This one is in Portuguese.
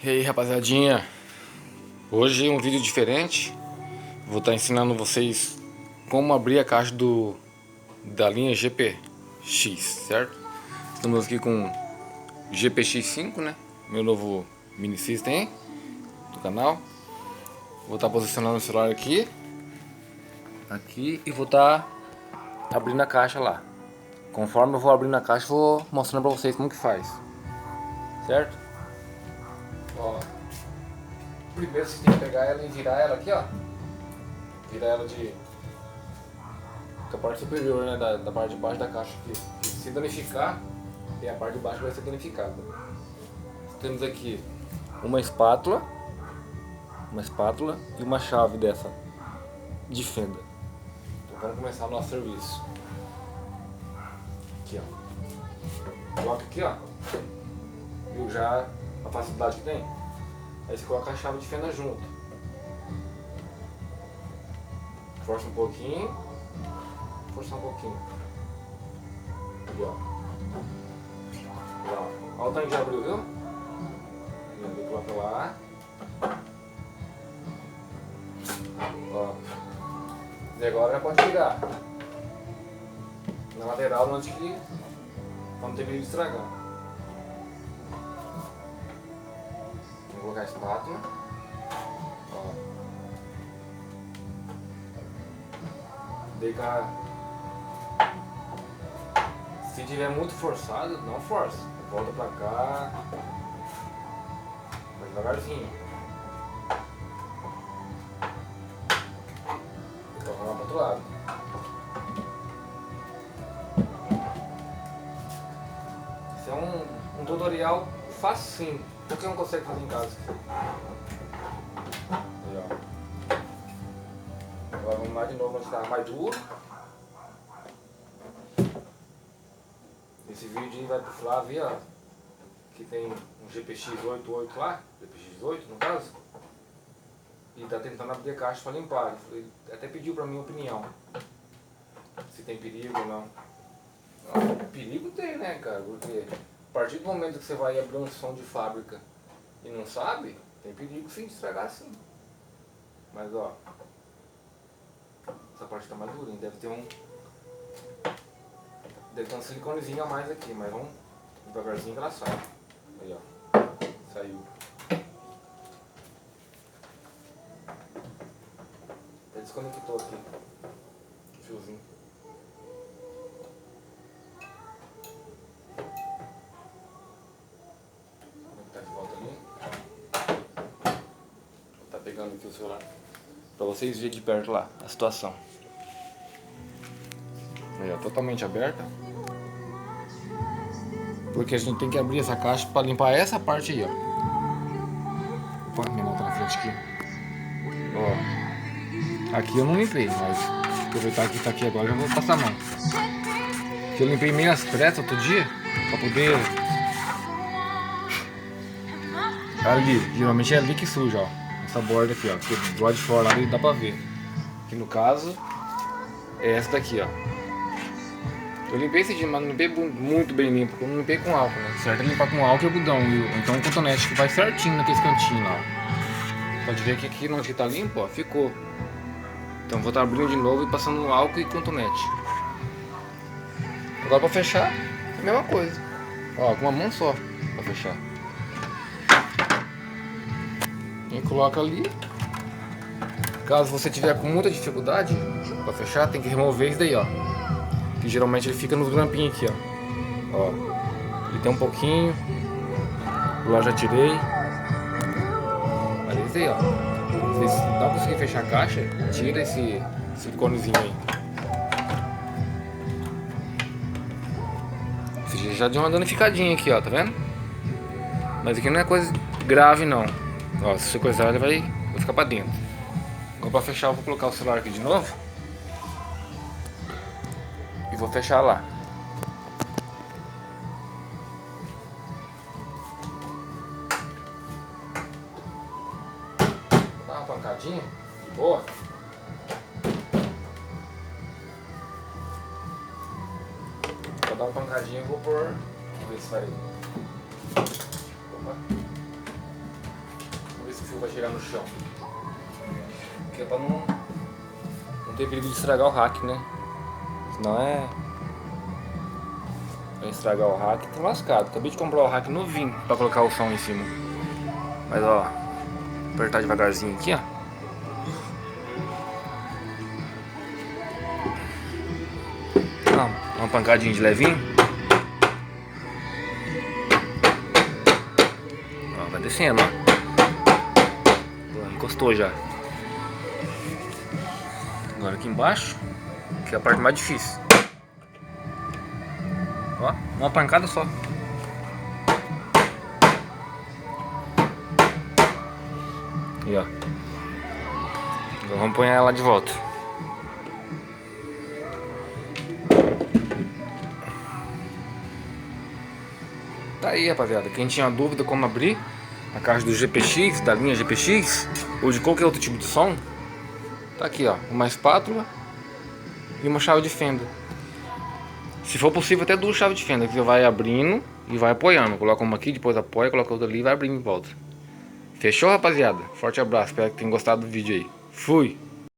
E aí, rapaziadinha, hoje é um vídeo diferente. Vou estar ensinando vocês como abrir a caixa da linha GPX, certo? Estamos aqui com GPX5, né? Meu novo mini system do canal. Vou estar posicionando o celular aqui e vou estar abrindo a caixa lá. Conforme eu vou abrindo a caixa, eu vou mostrando pra vocês como que faz, certo? Ó, primeiro você tem que pegar ela e virar ela aqui, ó. Virar ela com a parte superior, né, da parte de baixo da caixa aqui. E se danificar, tem a parte de baixo que vai ser danificada. Temos aqui uma espátula e uma chave dessa de fenda. Então vamos começar o nosso serviço. Aqui, ó. Coloca aqui, ó. Viu já a facilidade que tem? Aí você coloca a chave de fenda junto. Força um pouquinho. Força um pouquinho. Aqui, ó. Olha o tanque de abriu, viu? E coloca lá. Ó. E agora já pode virar. Na lateral, onde que não ter perigo de estragar. Vou colocar a espátula. Ó. Se tiver muito forçado, não força. Volta pra cá. Vai devagarzinho. Então vamos lá pro outro lado. Esse é um tutorial facinho. Qualquer um consegue fazer em casa. Aí, ó. Agora vamos lá de novo onde está mais duro. Esse vídeo vai pro Flávio, ó, que tem um GPX88 lá, GPX8 no caso, e tá tentando abrir a caixa para limpar. Ele até pediu pra mim opinião, se tem perigo ou não. Não, perigo tem, né, cara, porque a partir do momento que você vai abrir um som de fábrica e não sabe, tem perigo sim de estragar sim. Mas ó, essa parte tá mais durinha, deve ter um siliconezinho a mais aqui, mas vamos devagarzinho que ela sai. Aí, ó. Saiu. Até desconectou aqui o fiozinho. Vou botar de volta ali. Vou tá pegando aqui o celular pra vocês verem de perto lá a situação. Aí, ó, totalmente aberta. Porque a gente tem que abrir essa caixa para limpar essa parte aí, ó. Opa, minha mão tá na frente aqui. Ó. Aqui eu não limpei, mas aproveitar que tá aqui agora eu vou passar a mão. Que eu limpei meio às pressas outro dia, pra poder... Ali, geralmente é ali que suja, ó. Essa borda aqui, ó. Porque do lado de fora ali dá pra ver. Que no caso é essa daqui, ó. Eu limpei esse dia, mas não limpei muito bem limpo, porque eu não limpei com álcool, né? Certo é limpar com álcool e algodão, então o cotonete que vai certinho naquele cantinho lá. Pode ver que aqui onde tá limpo, ó, ficou. Então vou estar abrindo de novo e passando álcool e cotonete. Agora pra fechar, é a mesma coisa. Ó, com uma mão só pra fechar. E coloca ali. Caso você tiver com muita dificuldade pra fechar, tem que remover isso daí, ó. Que geralmente ele fica nos grampinhos aqui, ó. Ele tem um pouquinho. Lá já tirei. Olha isso aí, ó. Se não conseguir fechar a caixa, tira esse siliconezinho aí. Esse já deu uma danificadinha aqui, ó, tá vendo? Mas aqui não é coisa grave não. Ó, se você coisar ele vai ficar pra dentro. Agora pra fechar eu vou colocar o celular aqui de novo. E vou fechar lá. Vou dar uma pancadinha de boa. Vou dar uma pancadinha e vou pôr. Vamos ver se vai. Opa. vai chegar no chão. Que é pra não ter perigo de estragar o rack, né? Senão vai estragar o rack, tá lascado. Acabei de comprar o rack novinho pra colocar o som em cima. Mas ó, apertar devagarzinho aqui, ó. Uma pancadinha de levinho. Ó, vai descendo, ó. Encostou já. Agora aqui embaixo, que é a parte mais difícil. Ó, uma pancada só. E ó. Agora vamos pôr ela de volta. Tá aí, rapaziada. Quem tinha dúvida como abrir a caixa do GPX, da linha GPX, ou de qualquer outro tipo de som, tá aqui, ó. Uma espátula e uma chave de fenda. Se for possível, até duas chaves de fenda, que você vai abrindo e vai apoiando. Coloca uma aqui, depois apoia, coloca outra ali e vai abrindo em volta. Fechou, rapaziada? Forte abraço, espero que tenham gostado do vídeo aí. Fui!